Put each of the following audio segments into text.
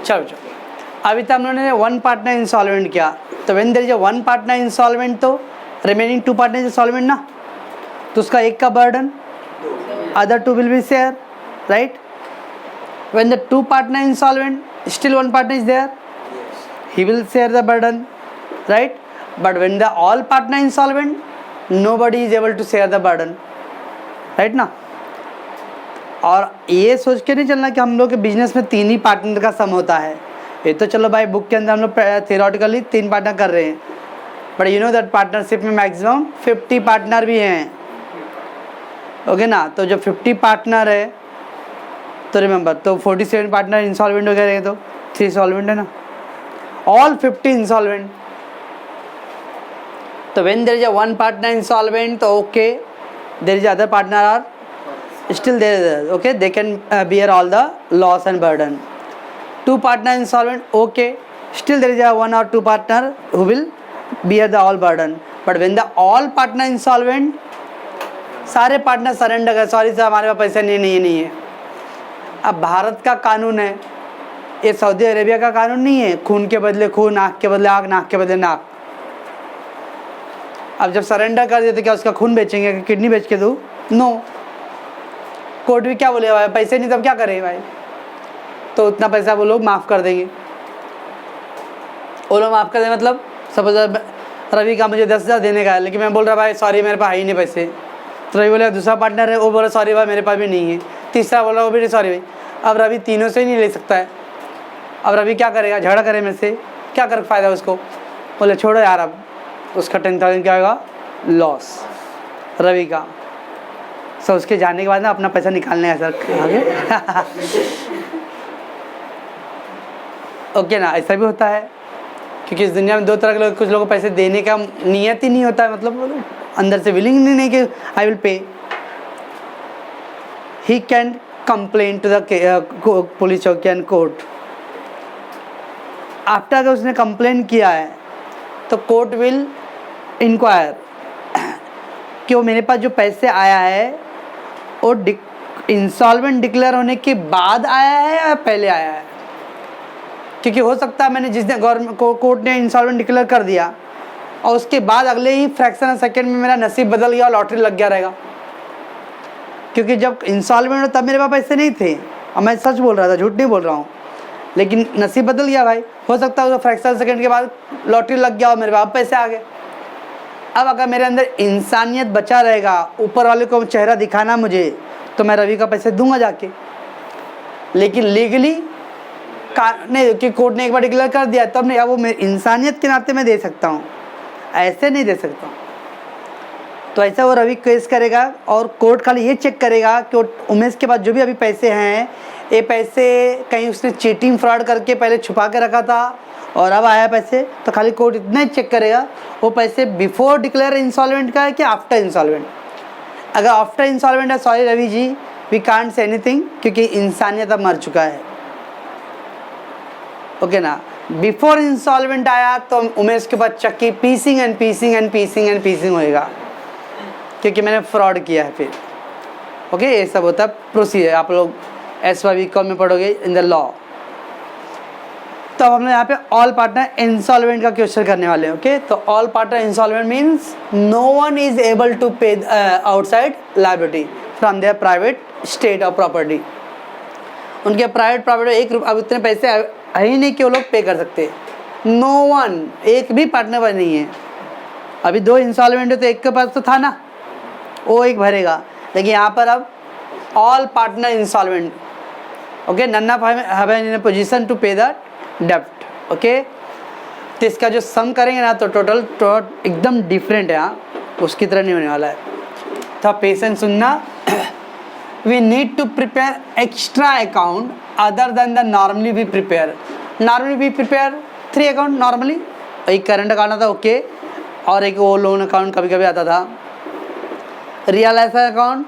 चलो अभी तक हम लोगों ने वन पार्टनर इंसॉल्वेंट किया, तो when there is a one partner insolvent तो रिमेनिंग टू पार्टनर इंसॉल्वेंट ना, तो उसका एक का burden other two will be share, right. When the two partner insolvent still one partner is there, he will share the burden, right? But when the all partner insolvent nobody is able to share the burden, right ना। और ये सोच के नहीं चलना कि हम लोग के बिजनेस में तीन ही पार्टनर का सम होता है। ये तो चलो भाई बुक के अंदर हम लोग थियोरेटिकली तीन पार्टनर कर रहे हैं, but you know that partnership में मैक्सिमम 50 पार्टनर भी हैं, ओके ना। तो जब 50 पार्टनर है तो रिमेंबर, तो 47 पार्टनर इंसॉल्वेंट हो गए, तो 3 सॉल्वेंट है ना, all 50 insolvent. So when there is a one partner insolvent, तो okay, there is other partner are still there, okay, they can bear all the loss and burden. Two partner insolvent, okay, still there is a one or two partner who will bear the all burden. But when the all partner insolvent, सारे partner surrender कर, sorry sir हमारे पास पैसे नहीं है। अब भारत का कानून है, ये सऊदी अरेबिया का कानून नहीं है, खून के बदले खून, आँख के बदले आँख, नाक के बदले नाक। अब जब सरेंडर कर देते क्या उसका खून बेचेंगे, किडनी बेच के दूँ? नो। कोर्ट भी क्या बोले भाई, पैसे नहीं तब क्या करें भाई, तो उतना पैसा वो लोग माफ़ कर देंगे। वो लोग माफ़ कर दें मतलब सपोज रवि का मुझे 10,000 देने का है, लेकिन मैं बोल रहा भाई सॉरी मेरे पास है ही नहीं पैसे, तो रवि बोले दूसरा पार्टनर है, वो बोला सॉरी भाई मेरे पास भी नहीं है, तीसरा बोला वो भी नहीं सॉरी भाई। अब रवि तीनों से ही नहीं ले सकता है। अब रवि क्या करेगा, झगड़ा करे में से, क्या कर फ़ायदा उसको, बोले छोड़ो यार, अब उसका 10,000 क्या होगा, लॉस रवि का। सो उसके जाने के बाद ना अपना पैसा निकालने है सर आगे ओके ना, ऐसा भी होता है क्योंकि इस दुनिया में दो तरह के लोग, कुछ लोगों को पैसे देने का नियत ही नहीं होता है, मतलब अंदर से विलिंग नहीं कि I will pay. He can complain to the police चौकी एंड कोर्ट। आफ्टर अगर उसने कंप्लेन किया है तो कोर्ट विल इंक्वायर कि वो मेरे पास जो पैसे आया है वो इंसॉल्वेंट डिक्लेयर होने के बाद आया है या पहले आया है। क्योंकि हो सकता है मैंने जिस दिन गवर्नमेंट कोर्ट ने इंसॉल्वेंट डिक्लेयर कर दिया और उसके बाद अगले ही फ्रैक्शन ऑफ सेकेंड में मेरा नसीब बदल गया और लॉटरी लग गया रहेगा। क्योंकि जब इंसॉल्वेंट हो तब मेरे पास पैसे नहीं थे, और मैं सच बोल रहा था, झूठ नहीं बोल रहा हूँ, लेकिन नसीब बदल गया भाई। हो सकता है फ्रैक्शन सेकंड के बाद लॉटरी लग गया और मेरे पास पैसे आ गए। अब अगर मेरे अंदर इंसानियत बचा रहेगा, ऊपर वाले को चेहरा दिखाना मुझे, तो मैं रवि का पैसे दूंगा जाके। लेकिन लीगली नहीं कि कोर्ट ने एक बार डिक्लेयर कर दिया तब नहीं, अब वो इंसानियत के नाते मैं दे सकता हूँ, ऐसे नहीं दे सकता हूँ। तो ऐसा वो रवि केस करेगा और कोर्ट खाली ये चेक करेगा कि उमेश के पास जो भी अभी पैसे हैं, ये पैसे कहीं उसने चीटिंग फ्रॉड करके पहले छुपा के रखा था और अब आया पैसे, तो खाली कोर्ट इतना ही चेक करेगा वो पैसे बिफोर डिक्लेयर इंसॉल्वेंट का है कि आफ्टर इंसॉल्वेंट। अगर आफ्टर इंसॉल्वेंट है, sorry Ravi ji we can't say anything, क्योंकि इंसानियत अब मर चुका है, ओके ना। बिफोर इंसॉल्वेंट आया तो उमेश के पास चक्की पीसिंग एंड पीसिंग एंड पीसिंग एंड पीसिंग होएगा, क्योंकि मैंने फ्रॉड किया है फिर, ओके। ये सब होता है प्रोसीजर, आप लोग SYBCom में पढ़ोगे इन द लॉ। तो अब हम यहाँ पे ऑल पार्टनर इंसॉल्वेंट का क्वेश्चन करने वाले हैं, ओके। तो all partner insolvent means no one is able to pay outside liability from their private state of property. उनके प्राइवेट प्रॉपर्टी एक अब इतने पैसे है ही नहीं कि वो लोग पे कर सकते। नो वन, एक भी पार्टनर पर नहीं है। अभी दो इंसॉल्वेंट है तो एक के पास तो था ना, वो एक भरेगा, लेकिन यहाँ पर अब all partner insolvent, okay. None of have in position to pay the डेब्ट, ओके। तो इसका जो सम करेंगे ना तो टोटल एकदम डिफरेंट है, हाँ, उसकी तरह नहीं होने वाला है। तो पेशेंस सुनना। We need to prepare extra account other than the normally we prepare. Normally we prepare 3 account normally, एक करंट अकाउंट आता ओके, और एक वो लोन अकाउंट कभी कभी आता था, रियलाइज अकाउंट,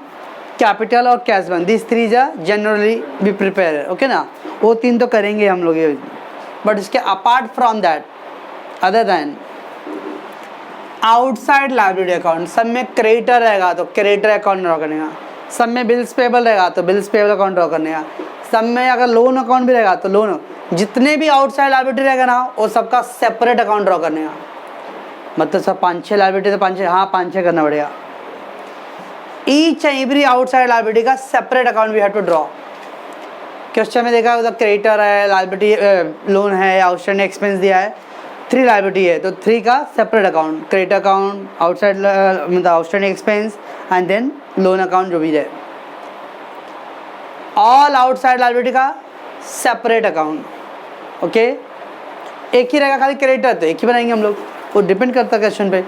कैपिटल और कैश बन, this 3 generally we prepare, okay ना। वो 3 तो करेंगे हम लोग, बट इसके apart from that other than outside liability account, सब में क्रेडिटर रहेगा तो क्रेडिटर अकाउंट ड्रॉ करने का, सब में बिल्स पेबल रहेगा तो बिल्स पेबल अकाउंट ड्रॉ करने का, सब में अगर लोन अकाउंट भी रहेगा तो लोन, जितने भी आउटसाइड लायबिलिटी रहेगा ना वो सबका सेपरेट अकाउंट ड्रॉ करने का, मतलब सब 5-6 लायबिलिटी तो 5-6, हाँ 5-6 करना पड़ेगा। Each and every outside liability का separate account we have to draw. Question में देखा उधर क्रेडिटर है, लायबिलिटी लोन है, आउटस्टैंडिंग एक्सपेंस दिया है, 3 लायबिलिटी है तो 3 का separate account, credit account, outside मतलब outstanding expense and then loan account जो भी है। ऑल आउटसाइड लायबिलिटी का सेपरेट अकाउंट, ओके। एक ही रहेगा खाली क्रेडिटर, तो एक ही बनाएंगे हम लोग, वो डिपेंड करता है क्वेश्चन पे।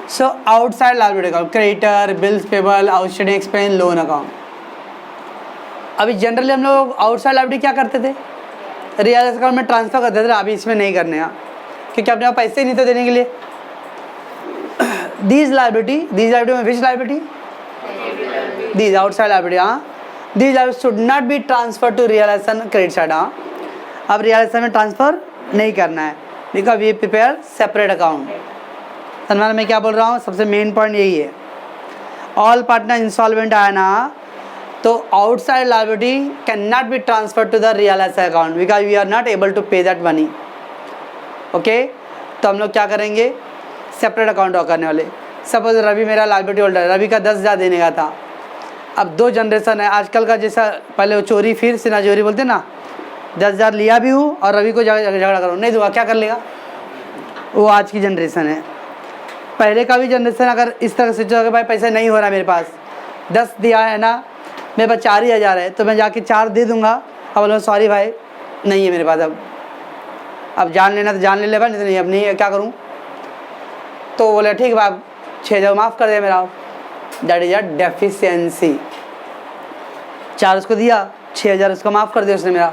So outside liability account, creditor, bills payable, outstanding expense, loan account. अभी जनरली हम लोग आउटसाइड लायबिलिटी क्या करते थे, रियल अकाउंट में ट्रांसफर करते थे, अभी इसमें नहीं करने हैं क्योंकि अपने पास पैसे ही नहीं थे देने के लिए। दीज लायबिलिटी में which liability, these outside liability, हाँ these liability should not be transfer to realisation credit side. हाँ अब रियलाइजेशन में ट्रांसफर नहीं करना है because we prepare separate account. Salman मैं क्या बोल रहा हूँ, सबसे मेन पॉइंट यही है। ऑल पार्टनर इंसॉल्वेंट आया ना तो outside liability can not be transfer to the realisation account because we are not able to pay that money, okay. तो हम लोग क्या करेंगे, सेपरेट अकाउंट ड्रॉ करने वाले। सपोज रवि मेरा लायबिलिटी होल्डर है, रवि का 10,000 देने का था। अब 2 जनरेशन है आजकल का, जैसा पहले वो चोरी फिर सिना चोरी बोलते ना, 10,000 लिया भी हूँ और रवि को झगड़ा करो नहीं दूंगा, क्या कर लेगा, वो आज की जनरेशन है। पहले का भी जनरेशन अगर इस तरह से सोचो कि भाई पैसे नहीं हो रहा मेरे पास, 10 दिया है ना, मेरे पास 4,000 है तो मैं जाके 4 दे दूंगा। अब बोलो सॉरी भाई नहीं है मेरे पास, अब जान लेना तो जान ले भाई, नहीं तो नहीं, अब नहीं है क्या करूँ। तो बोले ठीक है आप 6,000 माफ़ कर दे मेरा, दैट इज अ डेफिशिएंसी। 4 उसको दिया, 6,000 उसको माफ़ कर दिया उसने मेरा।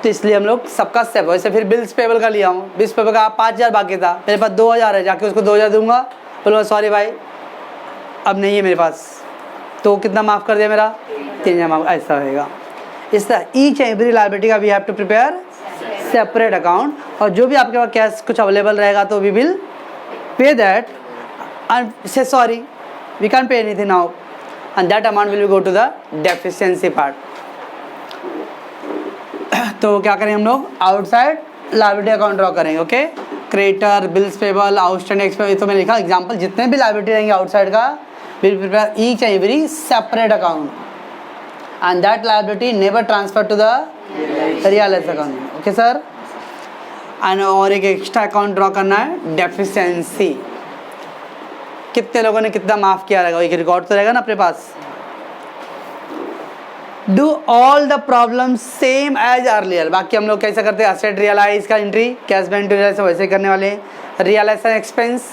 तो इसलिए हम लोग सबका स्टेप, वैसे फिर बिल्स पेबल का लिया हूँ, बिल्स पेबल का 5,000 बाकी था, मेरे पास 2,000 है, जाके उसको 2,000 दूंगा, बोलो सॉरी भाई अब नहीं है मेरे पास, तो कितना माफ़ कर दिया मेरा, 3,000 माफ़, ऐसा होएगा। इस तरह ईच एंड एवरी लायबिलिटी का we have to prepare separate account, और जो भी आपके पास कैश कुछ अवेलेबल रहेगा तो we will pay that and say sorry we can't pay anything now and that amount will go to the deficiency part। तो क्या करेंगे हम लोग, आउटसाइड लायबिलिटी अकाउंट ड्रॉ करेंगे, okay. Creditor, bills payable, outstanding expense, तो मैंने लिखा example, जितने भी लायबिलिटी रहेंगे आउटसाइड का will prepare each and every separate account and that liability never transfer to the realised account, okay sir. And और एक एक्स्ट्रा अकाउंट ड्रॉ करना है, डेफिशिएंसी। कितने लोगों ने कितना माफ़ किया रहेगा, एक रिकॉर्ड तो रहेगा ना अपने पास। Do all the problem same as earlier, बाकी हम लोग कैसे करते हैं, असेट रियलाइज का entry, cash bank to realise वैसे करने वाले, realisation expense,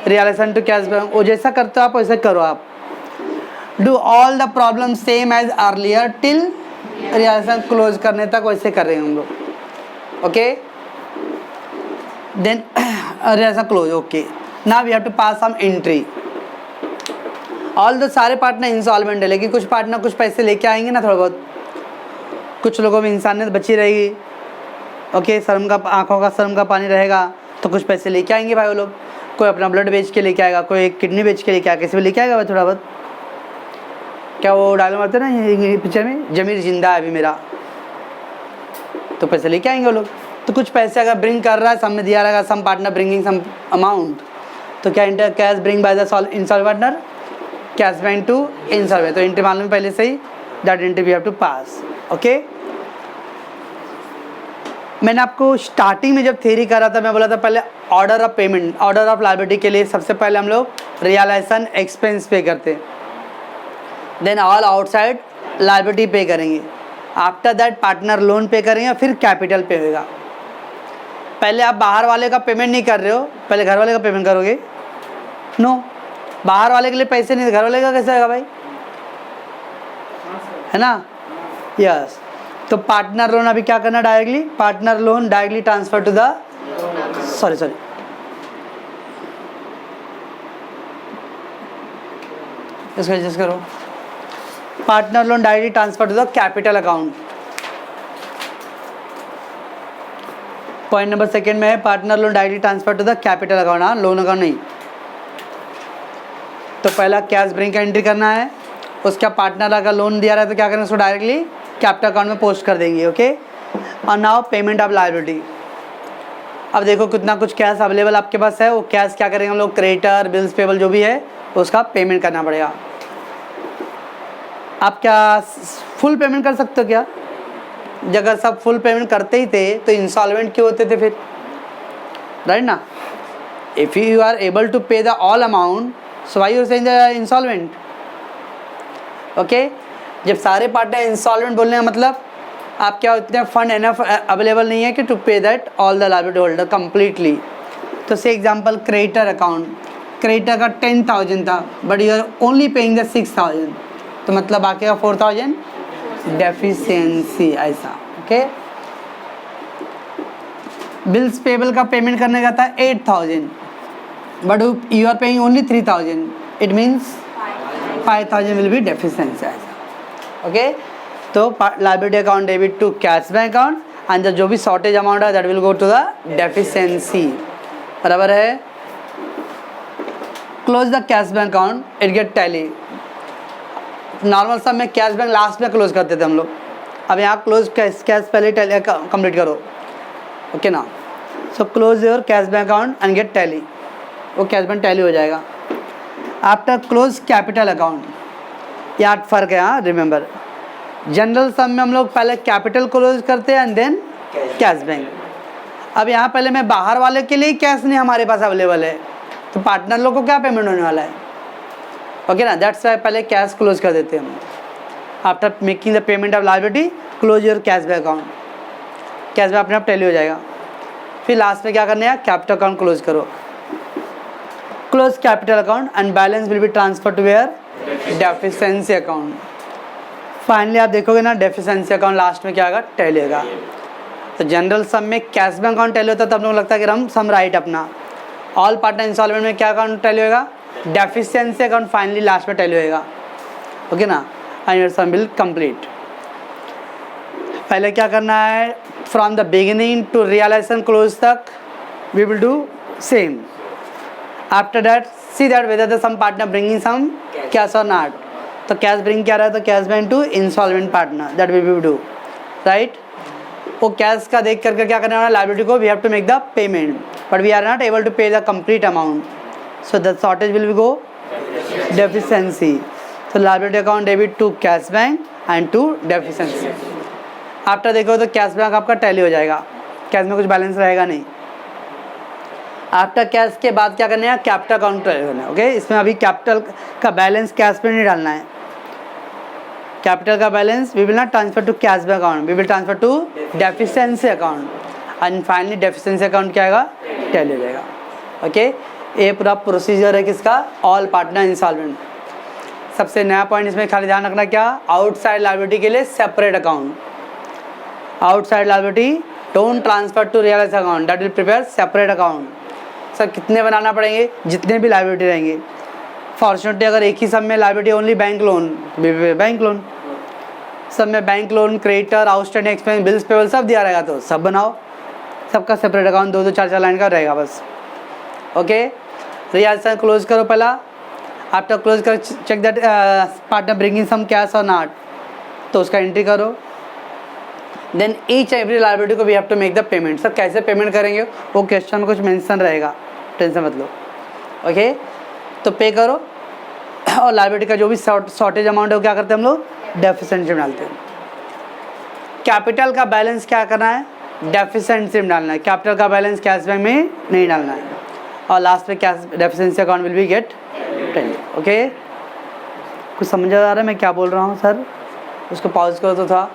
realisation to cash bank, वो जैसा करते हो आप वैसे करो आप। Do all the problem same as earlier till realisation close करने तक वैसे कर रहे हैं हम लोग, okay. Then realisation close, okay. Now we have to pass some entry। All the सारे पार्टनर इंसॉल्वेंट है, लेकिन कुछ पार्टनर कुछ पैसे लेके आएंगे ना, थोड़ा बहुत, कुछ लोगों में इंसानियत बची रहेगी, ओके। शर्म का, आँखों का शर्म का पानी रहेगा तो कुछ पैसे लेके आएंगे भाई वो लोग। कोई अपना ब्लड बेच के लेके आएगा, कोई किडनी बेच के लेके आएगा, किसी भी लेके आएगा भाई थोड़ा बहुत। क्या वो डायलॉग मारते ना पिक्चर में, जमीर जिंदा है अभी मेरा, तो पैसे लेके आएंगे वो लोग। तो कुछ पैसे अगर ब्रिंग कर रहा है, सामने दिया रहेगा some partner bringing some amount, तो क्या enter cash bring by the insolvent partner, cash bank to insolvent, तो एंट्री मालूम पहले से ही, that entry we have to pass, okay. मैंने आपको स्टार्टिंग में जब थ्योरी कर रहा था मैं बोला था पहले order of payment, order of liability के लिए सबसे पहले हम लोग रियलाइजेशन एक्सपेंस पे करते हैं, देन ऑल आउटसाइड लायबिलिटी पे करेंगे, आफ्टर दैट पार्टनर लोन पे करेंगे, फिर कैपिटल पे होगा। पहले आप बाहर वाले का पेमेंट नहीं कर रहे हो, पहले घर वाले का पेमेंट करोगे, नो बाहर वाले के लिए पैसे नहीं, घर वाले का कैसे होगा भाई, है ना, यस। तो पार्टनर लोन अभी क्या करना, directly partner loan directly transfer to the, sorry इसको एडजस्ट करो, partner loan directly transfer to the capital account. Point number second में है partner loan directly transfer to the capital account, हाँ loan account नहीं। तो पहला कैश ब्रिंग का entry करना है, उसका पार्टनर अगर लोन दिया रहा है तो क्या करना है, उसको डायरेक्टली कैपिटल अकाउंट में पोस्ट कर देंगे। ओके, और नाउ पेमेंट ऑफ लायबिलिटी। अब देखो कितना कुछ कैश अवेलेबल आपके पास है, वो कैश क्या करेंगे हम लोग, क्रेडिटर, बिल्स पेबल जो भी है उसका पेमेंट करना पड़ेगा। आप क्या फुल पेमेंट कर सकते हो क्या? अगर सब फुल पेमेंट करते ही थे तो इंसॉल्वेंट क्यों होते थे फिर, राइट ना? If you are able to pay the all amount, so why you are saying the insolvent? Okay, जब सारे पार्टनर इंसॉल्वेंट बोलने का मतलब आप क्या उतने फंड एनफ अवेलेबल नहीं है कि to pay that all the liability holder completely. तो से एग्जांपल क्रेडिटर अकाउंट, क्रेडिटर का 10,000 था but you are only paying the 6,000, तो मतलब बाकी का 4,000 डेफिशिएंसी, ऐसा। ओके, बिल्स पेबल का पेमेंट करने का था 8,000 but you are paying only 3,000, it means 5,000 will be deficiency, ऐसा। ओके, तो liability account debit to cash bank account and जो भी शॉर्टेज अमाउंट है that will go to the deficiency, बराबर है। Close the cash bank account, it get tally. Normal सब में cash bank last में क्लोज करते थे हम लोग, अब यहाँ क्लोज कैश पहले टैली कंप्लीट करो। ओके ना, so close your cash bank account and get tally, वो कैश बैंक टैली हो जाएगा। आफ्टर क्लोज कैपिटल अकाउंट, यहाँ फ़र्क है, हाँ रिमेंबर, जनरल सम में हम लोग पहले कैपिटल क्लोज करते हैं एंड देन कैश बैंक। अब यहाँ पहले मैं बाहर वाले के लिए कैश नहीं हमारे पास अवेलेबल है, तो पार्टनर लोग को क्या पेमेंट होने वाला है? ओके ना, दैट्स वाई पहले कैश क्लोज कर देते हैं हम। After making the payment of liability close your cash bank account, cash bank अपने आप टैली हो जाएगा। फिर लास्ट में क्या करना है, कैपिटल अकाउंट क्लोज करो। Close capital account and balance will be transfer to where, deficiency account. Finally आप देखोगे ना डेफिशिएंसी अकाउंट लास्ट में क्या होगा, टैली होगा। तो जनरल सम में कैश बैंक अकाउंट टैली होता है, तब लोग लगता है कि हम सम राइट अपना। ऑल पार्टनर इंस्टॉलमेंट में क्या अकाउंट टैली होगा, डेफिशिएंसी अकाउंट फाइनली लास्ट में टैली होगा। ओके ना, and your sum will complete. पहले क्या करना है, from the beginning to realisation close तक we will do same. After that see that whether the some partner bringing some cash और not, तो कैश ब्रिंग क्या रहा है, तो cash bank to insolvent partner, that we will do, right. वो cash का देख करके क्या करने वाला, लायबिलिटी को we have to make the payment but we are not able to pay the complete amount, so the shortage will be go deficiency. तो liability account debit to cash bank and to deficiency. After देखो तो cash bank आपका tally हो जाएगा, cash में कुछ balance रहेगा नहीं। आफ्टर कैश के बाद क्या करना है, कैपिटल अकाउंट करना है। ओके, इसमें अभी कैपिटल का बैलेंस कैश पे नहीं डालना है, कैपिटल का balance we will not transfer to cash bank account, we will transfer to deficiency account and finally deficiency account क्या आएगा, टैली हो जाएगा। ओके, ये पूरा प्रोसीजर है किसका, ऑल पार्टनर इंसॉल्वेंट। सबसे नया पॉइंट इसमें खाली ध्यान रखना क्या, आउटसाइड लायबिलिटी के लिए separate account, outside liability don't transfer to realise account, that will prepare separate account. Sir कितने बनाना पड़ेंगे, जितने भी लायबिलिटी रहेंगे। फॉर्चुनेटली अगर एक ही सब में liability only bank loan, bank loan, सब में bank loan, creditor, outstanding expense, bills payable सब दिया रहेगा, तो सब बनाओ, सबका सेपरेट अकाउंट 2-2 4-4 लाइन का रहेगा बस। ओके, रियलाइजेशन क्लोज करो पहला। आफ्टर क्लोज कर check that partner bringing some cash और नॉट, तो उसका एंट्री करो। देन ईच एवरी लायबिलिटी को we have to make the payment. Sir कैसे पेमेंट करेंगे, वो क्वेश्चन में कुछ मेंशन रहेगा, टेंशन मत लो। ओके, तो पे करो और लायबिलिटी का जो भी शॉर्टेज अमाउंट है वो क्या करते हैं हम लोग, डेफिशिएंसी में डालते हैं। कैपिटल का बैलेंस क्या करना है, डेफिशिएंसी में डालना है, कैपिटल का बैलेंस कैश बैंक में नहीं डालना है। और लास्ट में cash deficiency account will be get tally. Okay, कुछ समझ आ रहा है मैं क्या बोल रहा हूँ सर, उसको पॉज करो तो था।